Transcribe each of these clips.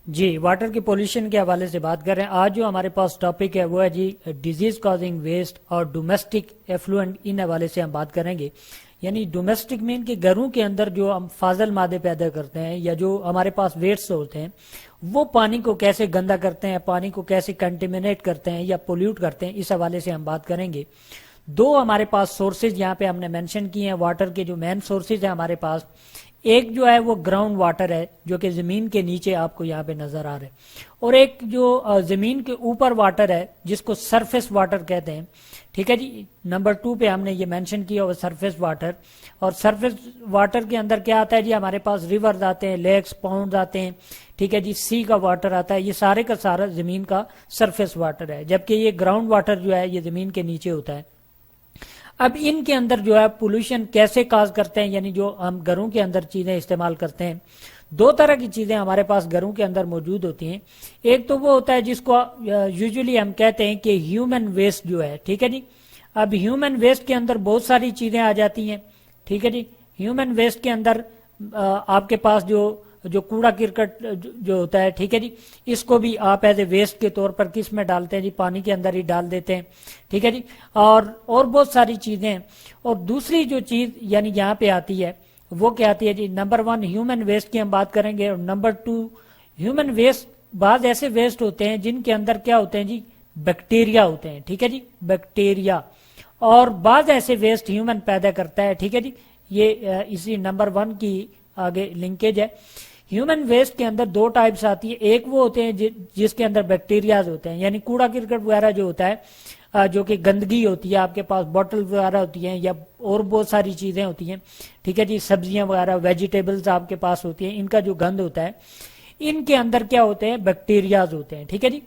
جی water کی pollution کے حوالے سے بات کر رہے ہیں. آج جو ہمارے پاس ٹاپک ہے وہ ہے جی ڈیزیز کازنگ ویسٹ اور ڈومیسٹک ایفلوئنٹ. ان حوالے سے ہم بات کریں گے. یعنی ڈومیسٹک مین کے گھروں کے اندر جو ہم فاضل مادے پیدا کرتے ہیں یا جو ہمارے پاس ویسٹ ہوتے ہیں وہ پانی کو کیسے گندا کرتے ہیں, پانی کو کیسے کنٹیمنیٹ کرتے ہیں یا پولیوٹ کرتے ہیں, اس حوالے سے ہم بات کریں گے. دو ہمارے پاس سورسز یہاں پہ ہم نے مینشن کیے ہیں واٹر کے. جو مین سورسز ہیں ہمارے پاس, ایک جو ہے وہ گراؤنڈ واٹر ہے جو کہ زمین کے نیچے آپ کو یہاں پہ نظر آ رہا ہے, اور ایک جو زمین کے اوپر واٹر ہے جس کو سرفیس واٹر کہتے ہیں. ٹھیک ہے جی, نمبر 2 پہ ہم نے یہ مینشن کیا وہ سرفیس واٹر. اور سرفیس واٹر کے اندر کیا آتا ہے جی, ہمارے پاس ریورز آتے ہیں, لیکس, پاؤنڈز آتے ہیں. ٹھیک ہے جی, سی کا واٹر آتا ہے. یہ سارے کا سارا زمین کا سرفیس واٹر ہے, جبکہ یہ گراؤنڈ واٹر جو ہے یہ زمین کے نیچے ہوتا ہے. اب ان کے اندر جو ہے پولوشن کیسے کاز کرتے ہیں, یعنی جو ہم گھروں کے اندر چیزیں استعمال کرتے ہیں. دو طرح کی چیزیں ہمارے پاس گھروں کے اندر موجود ہوتی ہیں. ایک تو وہ ہوتا ہے جس کو یوزلی ہم کہتے ہیں کہ ہیومن ویسٹ جو ہے. ٹھیک ہے جی, اب ہیومن ویسٹ کے اندر بہت ساری چیزیں آ جاتی ہیں. ٹھیک ہے جی, ہیومن ویسٹ کے اندر آپ کے پاس جو کوڑا کرکٹ جو ہوتا ہے, ٹھیک ہے جی, اس کو بھی آپ ایز اے ویسٹ کے طور پر کس میں ڈالتے ہیں جی, پانی کے اندر ہی ڈال دیتے ہیں. ٹھیک ہے جی, اور بہت ساری چیزیں ہیں. اور دوسری جو چیز یعنی یہاں پہ آتی ہے وہ کیا آتی ہے جی, نمبر 1 ہیومن ویسٹ کی ہم بات کریں گے, اور نمبر 2 ہیومن ویسٹ بعض ایسے ویسٹ ہوتے ہیں جن کے اندر کیا ہوتے ہیں جی, بیکٹیریا ہوتے ہیں. ٹھیک ہے جی, بیکٹیریا. اور بعض ایسے ویسٹ ہیومن پیدا کرتا ہے. ٹھیک ہے جی, یہ اسی نمبر 1 کی آگے لنکیج ہے. ہیومن ویسٹ کے اندر 2 ٹائپس آتی ہے. ایک وہ ہوتے ہیں جس کے اندر بیکٹیریاز ہوتے ہیں, یعنی کوڑا کرکٹ وغیرہ جو ہوتا ہے جو کہ گندگی ہوتی ہے, آپ کے پاس بوٹل وغیرہ ہوتی ہیں یا اور بہت ساری چیزیں ہوتی ہیں. ٹھیک ہے جی, سبزیاں وغیرہ, ویجیٹیبلز آپ کے پاس ہوتی ہیں, ان کا جو گند ہوتا ہے ان کے اندر کیا ہوتے ہیں, بیکٹیریاز ہوتے ہیں. ٹھیک ہے جی,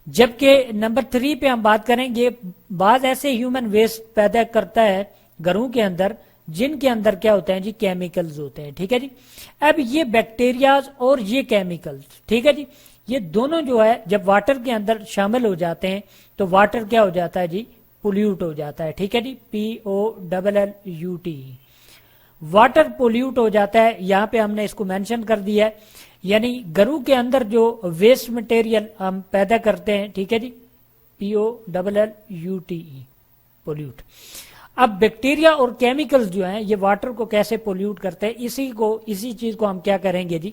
جبکہ نمبر 3 پہ ہم بات کریں گے, بعض ایسے ہیومن ویسٹ پیدا کرتا ہے گھروں کے اندر جن کے اندر کیا ہوتے ہیں جی, کیمیکلز ہوتے ہیں. ٹھیک ہے جی, اب یہ بیکٹیریاز اور یہ کیمیکلز, ٹھیک ہے جی, یہ دونوں جو ہے جب واٹر کے اندر شامل ہو جاتے ہیں تو واٹر کیا ہو جاتا ہے جی, پولیوٹ ہو جاتا ہے. ٹھیک ہے جی, POLLUT, واٹر پولیوٹ ہو جاتا ہے. یہاں پہ ہم نے اس کو مینشن کر دیا ہے, یعنی گھروں کے اندر جو ویسٹ مٹیریل ہم پیدا کرتے ہیں. ٹھیک ہے جی, POLLUT, پولیوٹ. اب بیکٹیریا اور کیمیکلز جو ہیں یہ واٹر کو کیسے پولیوٹ کرتے ہیں, اسی چیز کو ہم کیا کریں گے جی,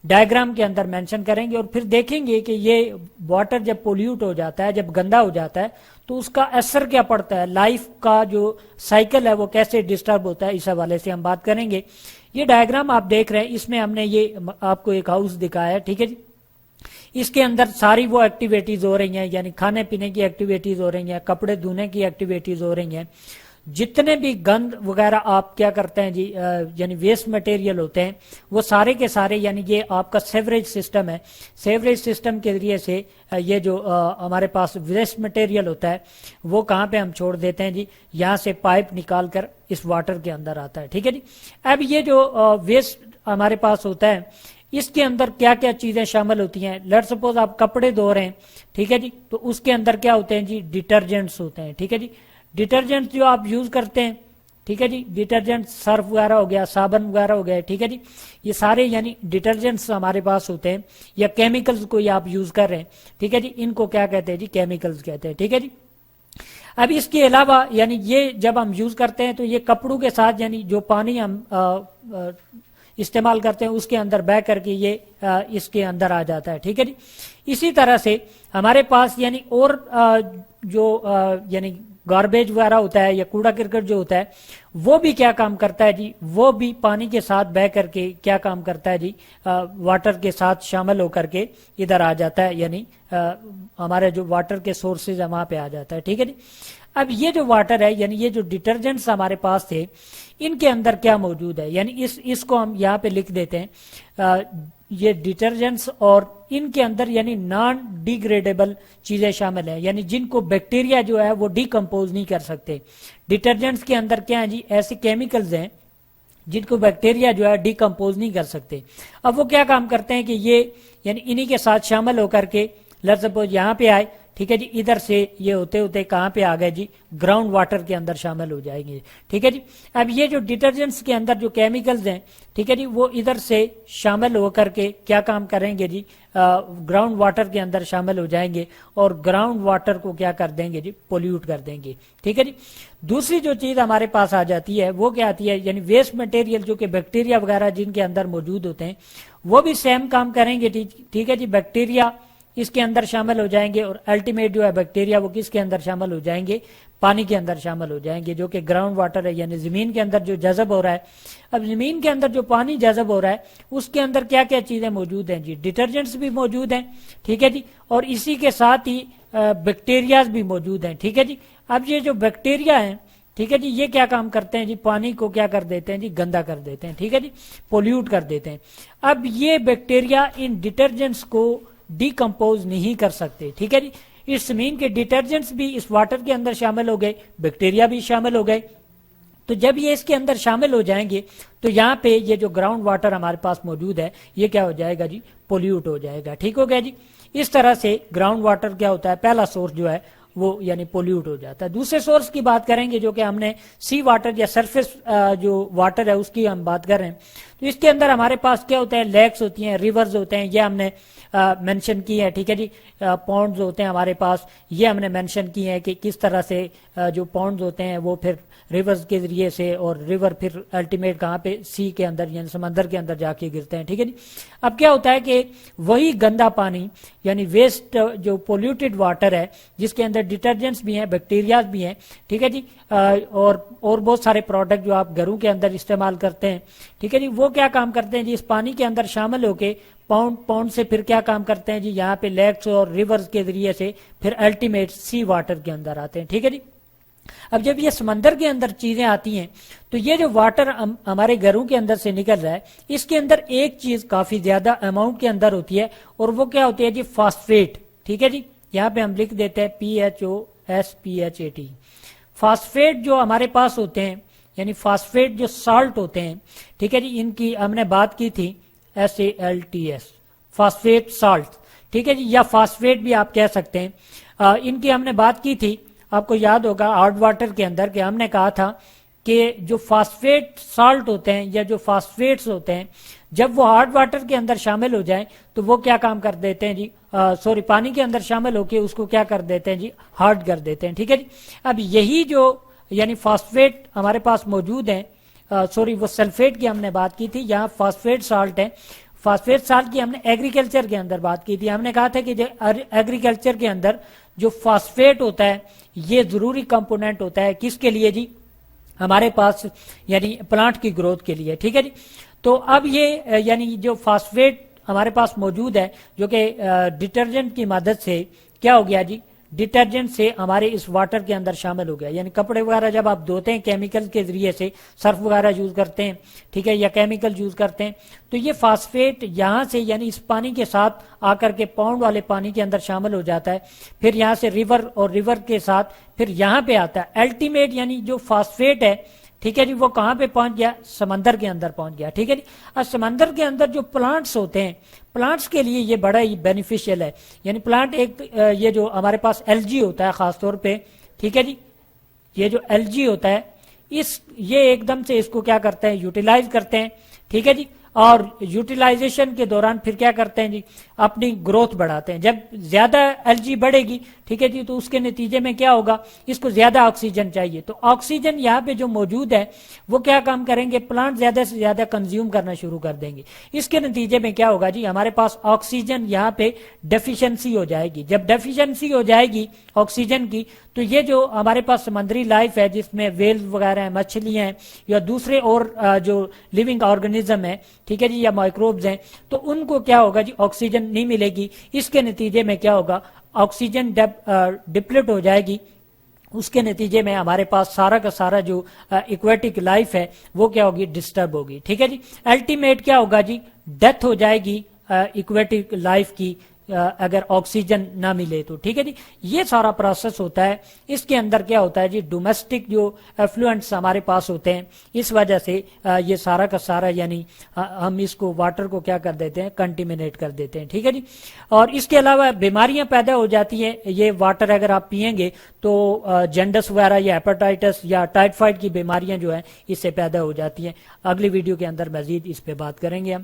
ڈائیگرام کے اندر مینشن کریں گے, اور پھر دیکھیں گے کہ یہ واٹر جب پولیوٹ ہو جاتا ہے, جب گندا ہو جاتا ہے تو اس کا اثر کیا پڑتا ہے, لائف کا جو سائیکل ہے وہ کیسے ڈسٹرب ہوتا ہے, اس حوالے سے ہم بات کریں گے. یہ ڈائیگرام آپ دیکھ رہے ہیں, اس میں ہم نے یہ آپ کو ایک ہاؤس دکھایا ہے. ٹھیک ہے جی, اس کے اندر ساری وہ ایکٹیویٹیز ہو رہی ہیں, یعنی کھانے پینے کی ایکٹیویٹیز ہو رہی ہیں, کپڑے دھونے کی ایکٹیویٹیز ہو رہی ہیں. جتنے بھی گند وغیرہ آپ کیا کرتے ہیں جی, یعنی ویسٹ مٹیریل ہوتے ہیں وہ سارے کے سارے, یعنی یہ آپ کا سیوریج سسٹم ہے, سیوریج سسٹم کے ذریعے سے یہ جو ہمارے پاس ویسٹ مٹیریل ہوتا ہے وہ کہاں پہ ہم چھوڑ دیتے ہیں جی, یہاں سے پائپ نکال کر اس واٹر کے اندر آتا ہے. ٹھیک ہے جی, اب یہ جو ویسٹ ہمارے پاس ہوتا ہے اس کے اندر کیا کیا چیزیں شامل ہوتی ہیں. لیٹ سپوز آپ کپڑے دھو رہے ہیں, ٹھیک ہے جی, تو اس کے اندر کیا ہوتے ہیں جی, ڈٹرجنٹس ہوتے ہیں. ٹھیک ہے جی, ڈٹرجنٹ جو آپ یوز کرتے ہیں, ٹھیک ہے جی, ڈٹرجنٹ سرف وغیرہ ہو گیا, صابن وغیرہ ہو گیا. ٹھیک ہے جی, یہ سارے یعنی ڈٹرجنٹس ہمارے پاس ہوتے ہیں, یا کیمیکلز کو آپ یوز کر رہے ہیں. ٹھیک ہے جی, ان کو کیا کہتے ہیں جی, کیمیکلز کہتے ہیں. ٹھیک ہے جی, اب اس کے علاوہ یعنی یہ جب ہم یوز کرتے ہیں تو یہ کپڑوں کے ساتھ یعنی جو پانی ہم استعمال کرتے ہیں اس کے اندر بہ کر کے یہ اس کے اندر آ جاتا ہے. ٹھیک ہے جی, اسی طرح سے ہمارے پاس یعنی اور جو یعنی گاربیج وغیرہ ہوتا ہے یا کوڑا کرکٹ جو ہوتا ہے وہ بھی کیا کام کرتا ہے جی, وہ بھی پانی کے ساتھ بہ کر کے کیا کام کرتا ہے جی, واٹر کے ساتھ شامل ہو کر کے ادھر آ جاتا ہے, یعنی ہمارے جو واٹر کے سورسز ہے وہاں پہ آ جاتا ہے. ٹھیک ہے جی, اب یہ جو واٹر ہے یعنی یہ جو ڈٹرجنٹس ہمارے پاس تھے ان کے اندر کیا موجود ہے, یعنی اس کو ہم یہاں پہ لکھ دیتے ہیں, یہ ڈٹرجنٹس اور ان کے اندر یعنی نان ڈیگریڈیبل چیزیں شامل ہیں, یعنی جن کو بیکٹیریا جو ہے وہ ڈیکمپوز نہیں کر سکتے. ڈٹرجنٹس کے اندر کیا ہے جی, ایسے کیمیکلز ہیں جن کو بیکٹیریا جو ہے ڈیکمپوز نہیں کر سکتے. اب وہ کیا کام کرتے ہیں کہ یہ یعنی انہی کے ساتھ شامل ہو کر کے لیٹس سپوز یہاں پہ آئے, ٹھیک ہے جی ادھر سے یہ ہوتے ہوتے کہاں پہ آ گئے جی گراؤنڈ واٹر کے اندر شامل ہو جائیں گے. ٹھیک ہے جی اب یہ جو ڈٹرجنٹس کے اندر جو کیمیکلز ہیں ٹھیک ہے جی وہ ادھر سے شامل ہو کر کے کیا کام کریں گے جی گراؤنڈ واٹر کے اندر شامل ہو جائیں گے اور گراؤنڈ واٹر کو کیا کر دیں گے جی پولیوٹ کر دیں گے. ٹھیک ہے جی دوسری جو چیز ہمارے پاس آ جاتی ہے وہ کیا آتی ہے یعنی ویسٹ مٹیریل جو کہ بیکٹیریا وغیرہ جن کے اندر موجود ہوتے ہیں وہ بھی سیم کام کریں گے. ٹھیک ہے جی بیکٹیریا اس کے اندر شامل ہو جائیں گے اور الٹیمیٹ جو ہے بیکٹیریا وہ کس کے اندر شامل ہو جائیں گے پانی کے اندر شامل ہو جائیں گے جو کہ گراؤنڈ واٹر ہے یعنی زمین کے اندر جو جذب ہو رہا ہے. اب زمین کے اندر جو پانی جذب ہو رہا ہے اس کے اندر کیا کیا چیزیں موجود ہیں جی ڈٹرجنٹس بھی موجود ہیں. ٹھیک ہے جی اور اسی کے ساتھ ہی بیکٹیریاز بھی موجود ہیں. ٹھیک ہے جی اب یہ جو بیکٹیریا ہیں ٹھیک ہے جی یہ کیا کام کرتے ہیں جی پانی کو کیا کر دیتے ہیں جی گندا کر دیتے ہیں. ٹھیک ہے جی پولیوٹ کر دیتے ہیں. اب یہ بیکٹیریا ان ڈٹرجنٹس کو ڈیکمپوز نہیں کر سکتے. ٹھیک ہے جی اس زمین کے ڈٹرجنٹس بھی اس واٹر کے اندر شامل ہو گئے بیکٹیریا بھی شامل ہو گئے. تو جب یہ اس کے اندر شامل ہو جائیں گے تو یہاں پہ یہ جو گراؤنڈ واٹر ہمارے پاس موجود ہے یہ کیا ہو جائے گا جی پولیوٹ ہو جائے گا. ٹھیک ہو گیا جی اس طرح سے گراؤنڈ واٹر کیا ہوتا ہے پہلا سورس جو ہے وہ یعنی پولیوٹ ہو جاتا ہے. دوسرے سورس کی بات کریں گے جو کہ ہم نے سی واٹر یا سرفیس جو واٹر ہے اس کی ہم بات کر رہے ہیں. تو اس کے اندر ہمارے پاس کیا ہوتا ہے لیکس ہوتی ہیں ریورز ہوتے ہیں یہ ہم نے مینشن کی ہے. ٹھیک ہے جی پونڈز ہوتے ہیں ہمارے پاس یہ ہم نے مینشن کی ہے کہ کس طرح سے جو پونڈز ہوتے ہیں وہ پھر ریورز کے ذریعے سے اور ریور پھر الٹیمیٹ کہاں پہ سی کے اندر یعنی سمندر کے اندر جا کے گرتے ہیں. ٹھیک ہے جی اب کیا ہوتا ہے کہ وہی گندا پانی یعنی ویسٹ جو پولیوٹیڈ واٹر ہے جس کے اندر ڈٹرجنٹس بھی ہیں بیکٹیریاز بھی ہیں. ٹھیک ہے جی اور بہت سارے پروڈکٹ جو آپ گھروں کے اندر استعمال کرتے ہیں. ٹھیک ہے جی وہ کیا کام کرتے ہیں جی اس پانی کے اندر شامل ہو کے پاؤنڈ سے پھر کیا کام کرتے ہیں جی یہاں پہ لیکس اور ریورز کے ذریعے سے پھر الٹیمیٹ سی واٹر کے اندر آتے ہیں. ٹھیک ہے جی اب جب یہ سمندر کے اندر چیزیں آتی ہیں تو یہ جو واٹر ہمارے گھروں کے اندر سے نکل رہا ہے اس کے اندر ایک چیز کافی زیادہ اماؤنٹ کے اندر ہوتی ہے اور وہ کیا ہوتی ہے جی فاسفیٹ. ٹھیک ہے جی یہاں پہ ہم لکھ دیتے ہیں PHOSPHAT. فاسفیٹ جو ہمارے پاس ہوتے ہیں یعنی فاسفیٹ جو سالٹ ہوتے ہیں ٹھیک ہے جی ان کی ہم نے بات کی تھی SALTS فاسفیٹ سالٹ. ٹھیک ہے جی یا فاسفیٹ بھی آپ کہہ سکتے ہیں. ان کی ہم نے بات کی تھی آپ کو یاد ہوگا ہارڈ واٹر کے اندر کہ ہم نے کہا تھا کہ جو فاسفیٹ سالٹ ہوتے ہیں یا جو فاسفیٹس ہوتے ہیں جب وہ ہارڈ واٹر کے اندر شامل ہو جائیں تو وہ کیا کام کر دیتے ہیں جی پانی کے اندر شامل ہو کے اس کو کیا کر دیتے ہیں جی ہارڈ کر دیتے ہیں. ٹھیک ہے جی اب یہی جو یعنی فاسفیٹ ہمارے پاس موجود ہیں وہ سلفیٹ کی ہم نے بات کی تھی یہاں فاسفیٹ سالٹ ہے. فاسفیٹ سالٹ کی ہم نے ایگریکلچر کے اندر بات کی تھی. ہم نے کہا تھا کہ ایگریکلچر کے اندر جو فاسفیٹ ہوتا ہے یہ ضروری کمپوننٹ ہوتا ہے کس کے لیے جی ہمارے پاس یعنی پلانٹ کی گروتھ کے لیے. ٹھیک ہے جی تو اب یہ یعنی جو فاسفیٹ ہمارے پاس موجود ہے جو کہ ڈٹرجنٹ کی مدد سے کیا ہو گیا جی ڈٹرجنٹ سے ہمارے اس واٹر کے اندر شامل ہو گیا یعنی کپڑے وغیرہ جب آپ دھوتے ہیں کیمیکل کے ذریعے سے سرف وغیرہ یوز کرتے ہیں ٹھیک ہے یا کیمیکل یوز کرتے ہیں تو یہ فاسفیٹ یہاں سے یعنی اس پانی کے ساتھ آ کر کے پاؤنڈ والے پانی کے اندر شامل ہو جاتا ہے پھر یہاں سے ریور اور ریور کے ساتھ پھر یہاں پہ آتا ہے الٹیمیٹ یعنی جو فاسفیٹ ہے ٹھیک ہے جی وہ کہاں پہ پہنچ گیا سمندر کے اندر پہنچ گیا. ٹھیک ہے جی اب سمندر کے اندر جو پلانٹس ہوتے ہیں پلانٹس کے لیے یہ بڑا ہی بینیفیشیل ہے یعنی پلانٹ ایک یہ جو ہمارے پاس LG ہوتا ہے خاص طور پہ ٹھیک ہے جی یہ جو LG ہوتا ہے یہ ایک دم سے اس کو کیا کرتے ہیں یوٹیلائز کرتے ہیں. ٹھیک ہے جی اور یوٹیلائزیشن کے دوران پھر کیا کرتے ہیں جی اپنی گروتھ بڑھاتے ہیں. جب زیادہ LG بڑھے گی ٹھیک ہے جی تو اس کے نتیجے میں کیا ہوگا اس کو زیادہ آکسیجن چاہیے تو آکسیجن یہاں پہ جو موجود ہے وہ کیا کام کریں گے پلانٹ زیادہ سے زیادہ کنزیوم کرنا شروع کر دیں گے. اس کے نتیجے میں کیا ہوگا جی ہمارے پاس آکسیجن یہاں پہ ڈیفیشنسی ہو جائے گی. جب ڈیفیشنسی ہو جائے گی آکسیجن کی تو یہ جو ہمارے پاس سمندری لائف ہے جس میں ویلز وغیرہ ہیں مچھلیاں ہیں یا دوسرے اور جو لیونگ آرگنزم ہے ٹھیک ہے جی یا مائکروبز ہیں تو ان کو کیا ہوگا جی آکسیجن نہیں ملے گی. اس کے نتیجے میں کیا ہوگا آکسیجن ڈپلیٹ ہو جائے گی. اس کے نتیجے میں ہمارے پاس سارا کا سارا جو ایکویٹک لائف ہے وہ کیا ہوگی ڈسٹرب ہوگی. ٹھیک ہے جی الٹیمیٹ کیا ہوگا جی ڈیتھ ہو جائے گی ایکویٹک لائف کی اگر آکسیجن نہ ملے تو، ٹھیک ہے جی. یہ سارا پروسیس ہوتا ہے. اس کے اندر کیا ہوتا ہے جی، ڈومیسٹک جو ایفلوئنٹس ہمارے پاس ہوتے ہیں، اس وجہ سے یہ سارا کا سارا یعنی ہم اس کو واٹر کو کیا کر دیتے ہیں، کنٹیمنیٹ کر دیتے ہیں. ٹھیک ہے جی. اور اس کے علاوہ بیماریاں پیدا ہو جاتی ہیں. یہ واٹر اگر آپ پئیں گے تو جنڈس وغیرہ یا ہیپاٹائٹس یا ٹائیفائڈ کی بیماریاں جو ہیں اس سے پیدا ہو جاتی ہیں. اگلی ویڈیو کے اندر مزید اس پہ بات کریں گے ہم.